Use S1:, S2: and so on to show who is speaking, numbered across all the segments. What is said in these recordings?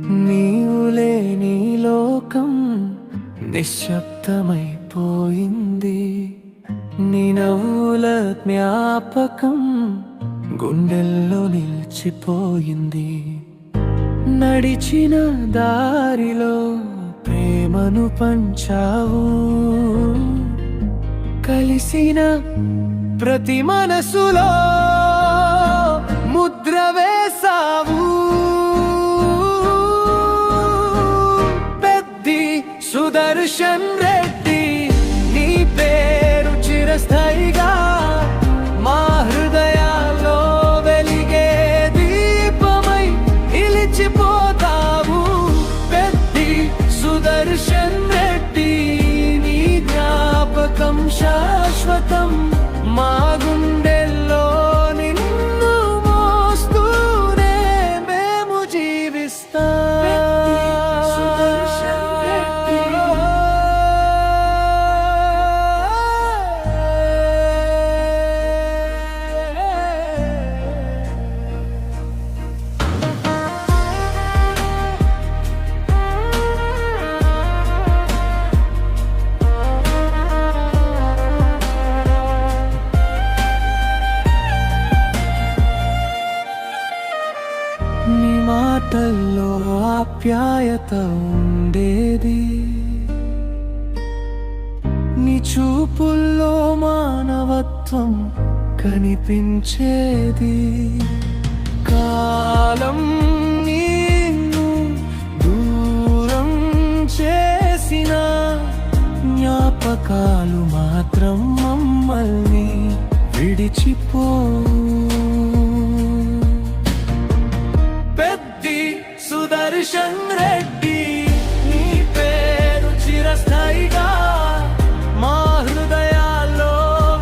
S1: నీవు లేని లోకం నిశ్శబ్దమైపోయింది. నీ నవ్వుల జ్ఞాపకం గుండెల్లో నిలిచిపోయింది. నడిచిన దారిలో ప్రేమను పంచావు, కలిసిన ప్రతి మనసులో ముద్ర వేసావు. పెద్ది సుదర్శన్ రెడ్డి, నీ పేరు చిరస్థాయిగా మా హృదయాల్లో వెలిగే దీపమై నిలిచిపోతావు. పెద్ది సుదర్శన్ రెడ్డి, నీ జ్ఞాపకం శాశ్వతం. మా గుండెల్లో నిన్ను మోస్తూనే మేము జీవిస్తాం. నీ మాటల్లో ఆప్యాయత ఉండేది, నీ చూపుల్లో మానవత్వం కనిపించేది. కాలం నిన్ను దూరం చేసిన జ్ఞాపకాలు మాత్రం మమ్మల్ని విడిచిపోవు. సుదర్శన్ రెడ్డి, నీ పేరు చిరస్థాయిగా మా హృదయాల్లో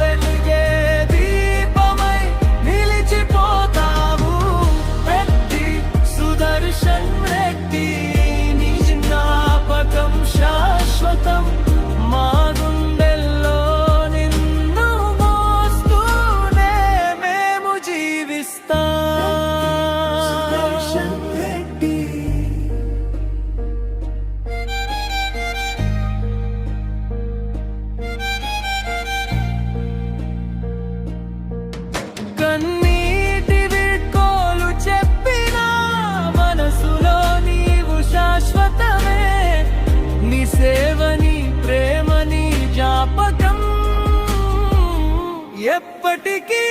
S1: వెలిగే దీపమై నిలిచిపోతావు. పెద్ది సుదర్శన్ రెడ్డి, నీ జ్ఞాపకం శాశ్వతం. మా గుండెల్లో నిన్ను మోస్తూనే మేము జీవిస్తాం. కన్నీటి వీడ్కోలు చెప్పిన మనసులో నీవు శాశ్వతమే. నీ సేవని ప్రేమని జ్ఞాపకం ఎప్పటికీ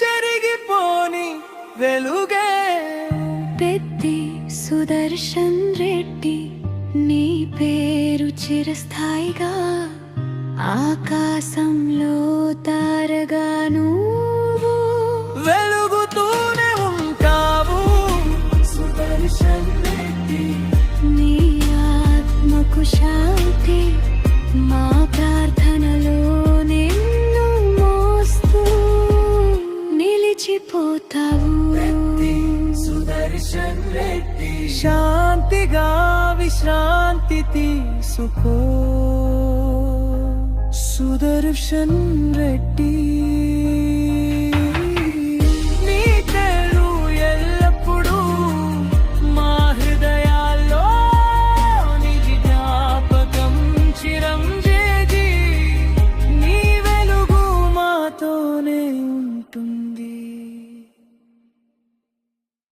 S1: చెరిగిపోని వెలుగే.
S2: పెద్ది సుదర్శన్ రెడ్డి, నీ పేరు చిరస్థాయిగా ఆకాశంలో తారగా నువ్వు
S1: వెలుగుతూనే ఉంటావు. సుదర్శన్ రెడ్డి,
S2: నీ ఆత్మకు శాంతి. మా ప్రార్థనలో నిన్ను మోస్తూ నిలిచిపోతావు.
S1: సుదర్శన్ రెడ్డి, శాంతిగా విశ్రాంతి తీసుకో. సుదర్శన్ రెడ్డి.